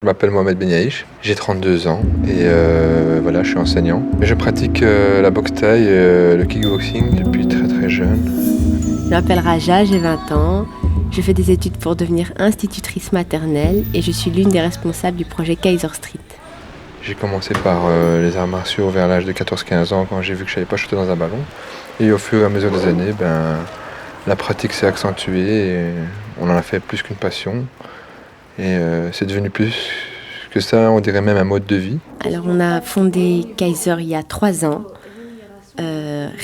m'appelle Mohamed Benyaïch, j'ai 32 ans et voilà, je suis enseignant. Je pratique la boxe thaï, le kickboxing depuis très très jeune. Je m'appelle Raja, j'ai 20 ans. Je fais des études pour devenir institutrice maternelle et je suis l'une des responsables du projet Kaiser Street. J'ai commencé par les arts martiaux vers l'âge de 14-15 ans quand j'ai vu que je ne savais pas shooter dans un ballon. Et au fur et à mesure des années, la pratique s'est accentuée et on en a fait plus qu'une passion. Et c'est devenu plus que ça, on dirait même un mode de vie. Alors on a fondé Kaiser il y a 3 ans.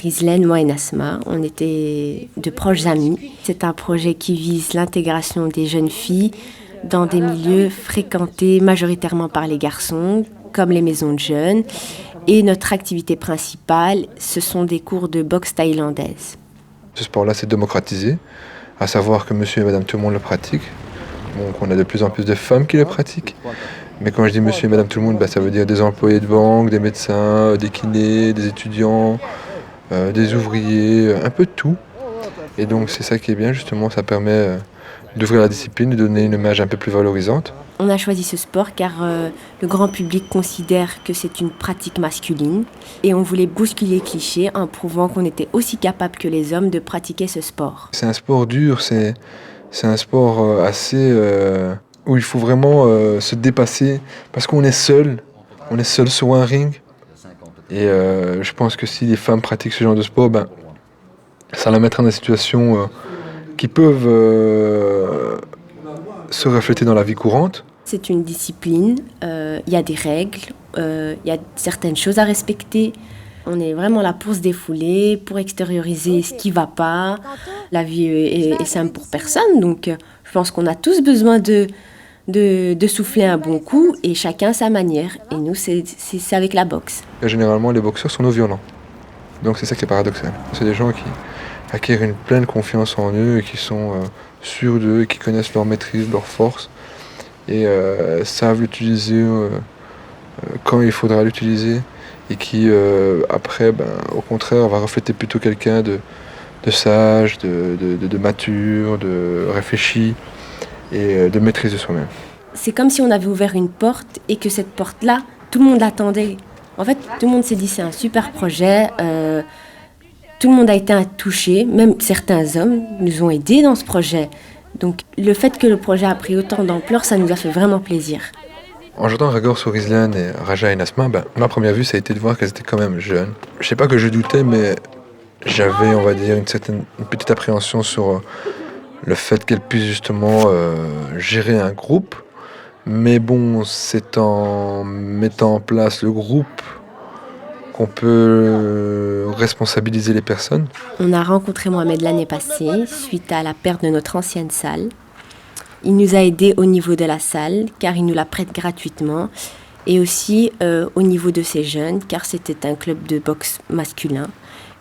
Rizlen, moi et Nasma, on était de proches amis. C'est un projet qui vise l'intégration des jeunes filles dans des milieux fréquentés majoritairement par les garçons, comme les maisons de jeunes. Et notre activité principale, ce sont des cours de boxe thaïlandaise. Ce sport-là s'est démocratisé, à savoir que monsieur et madame tout le monde le pratiquent. Donc on a de plus en plus de femmes qui le pratiquent. Mais quand je dis monsieur et madame tout le monde, ça veut dire des employés de banque, des médecins, des kinés, des étudiants, des ouvriers, un peu de tout. Et donc c'est ça qui est bien, justement, ça permet d'ouvrir la discipline, de donner une image un peu plus valorisante. On a choisi ce sport car le grand public considère que c'est une pratique masculine et on voulait bousculer les clichés en prouvant qu'on était aussi capable que les hommes de pratiquer ce sport. C'est un sport dur, c'est un sport assez où il faut vraiment se dépasser parce qu'on est seul sur un ring. Et je pense que si les femmes pratiquent ce genre de sport, ça la mettra dans des situations qui peuvent se refléter dans la vie courante. C'est une discipline, il y a des règles, il y a certaines choses à respecter. On est vraiment là pour se défouler, pour extérioriser ce qui ne va pas. La vie est simple pour personne, donc je pense qu'on a tous besoin de souffler un bon coup et chacun sa manière. Et nous, c'est avec la boxe. Et généralement, les boxeurs sont non-violents. Donc c'est ça qui est paradoxal. C'est des gens qui acquièrent une pleine confiance en eux et qui sont sûrs d'eux et qui connaissent leur maîtrise, leur force et savent l'utiliser quand il faudra l'utiliser et qui après, au contraire, va refléter plutôt quelqu'un de sage, de mature, de réfléchi et de maîtrise de soi-même. C'est comme si on avait ouvert une porte et que cette porte-là, tout le monde l'attendait. En fait, tout le monde s'est dit c'est un super projet. Tout le monde a été touché, même certains hommes nous ont aidés dans ce projet. Donc le fait que le projet a pris autant d'ampleur, ça nous a fait vraiment plaisir. En jetant un regard sur Rizlan et Raja et Nasma, ma première vue, ça a été de voir qu'elles étaient quand même jeunes. Je sais pas que je doutais, mais j'avais, on va dire, une petite appréhension sur le fait qu'elles puissent justement gérer un groupe. Mais bon, c'est en mettant en place le groupe qu'on peut responsabiliser les personnes. On a rencontré Mohamed l'année passée, suite à la perte de notre ancienne salle. Il nous a aidés au niveau de la salle, car il nous la prête gratuitement, et aussi au niveau de ces jeunes, car c'était un club de boxe masculin.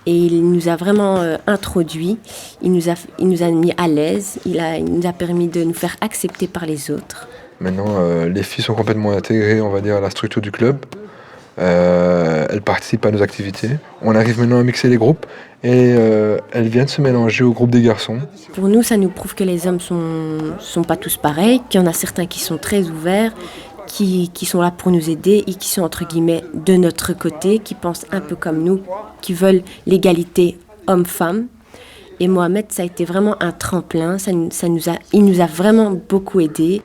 Et il nous a vraiment introduits, il nous a mis à l'aise, il nous a permis de nous faire accepter par les autres. Maintenant, les filles sont complètement intégrées, on va dire, à la structure du club. Elles participent à nos activités. On arrive maintenant à mixer les groupes et elles viennent se mélanger au groupe des garçons. Pour nous, ça nous prouve que les hommes sont pas tous pareils, qu'il y en a certains qui sont très ouverts, qui sont là pour nous aider et qui sont entre guillemets de notre côté, qui pensent un peu comme nous, qui veulent l'égalité homme-femme. Et Mohamed, ça a été vraiment un tremplin, il nous a vraiment beaucoup aidés.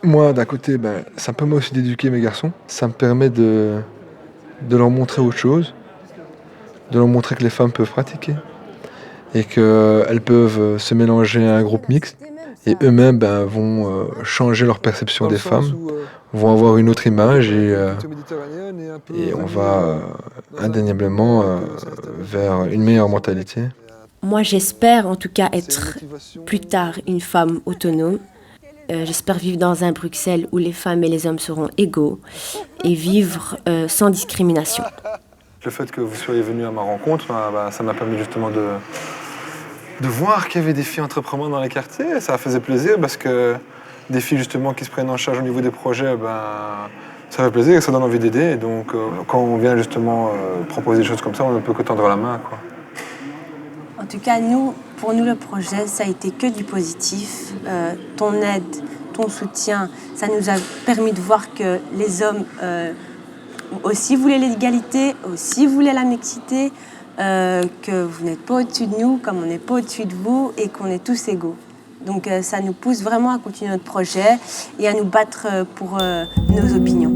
Moi, d'un côté, ça me permet aussi d'éduquer mes garçons. Ça me permet de leur montrer autre chose, de leur montrer que les femmes peuvent pratiquer et qu'elles peuvent se mélanger à un groupe mixte et eux-mêmes vont changer leur perception des femmes, vont avoir une autre image et on va indéniablement vers une meilleure mentalité. Moi, j'espère en tout cas être plus tard une femme autonome. J'espère vivre dans un Bruxelles où les femmes et les hommes seront égaux et vivre sans discrimination. Le fait que vous soyez venu à ma rencontre, ça m'a permis justement de voir qu'il y avait des filles entrepreneurs dans les quartiers. Ça faisait plaisir parce que des filles justement qui se prennent en charge au niveau des projets, ça fait plaisir et ça donne envie d'aider. Et donc quand on vient justement proposer des choses comme ça, on ne peut que tendre la main, quoi. En tout cas, pour nous, le projet, ça a été que du positif. Ton aide ton soutien, ça nous a permis de voir que les hommes aussi voulaient l'égalité, aussi voulaient la mixité, que vous n'êtes pas au-dessus de nous, comme on n'est pas au-dessus de vous, et qu'on est tous égaux. Donc ça nous pousse vraiment à continuer notre projet et à nous battre pour nos opinions.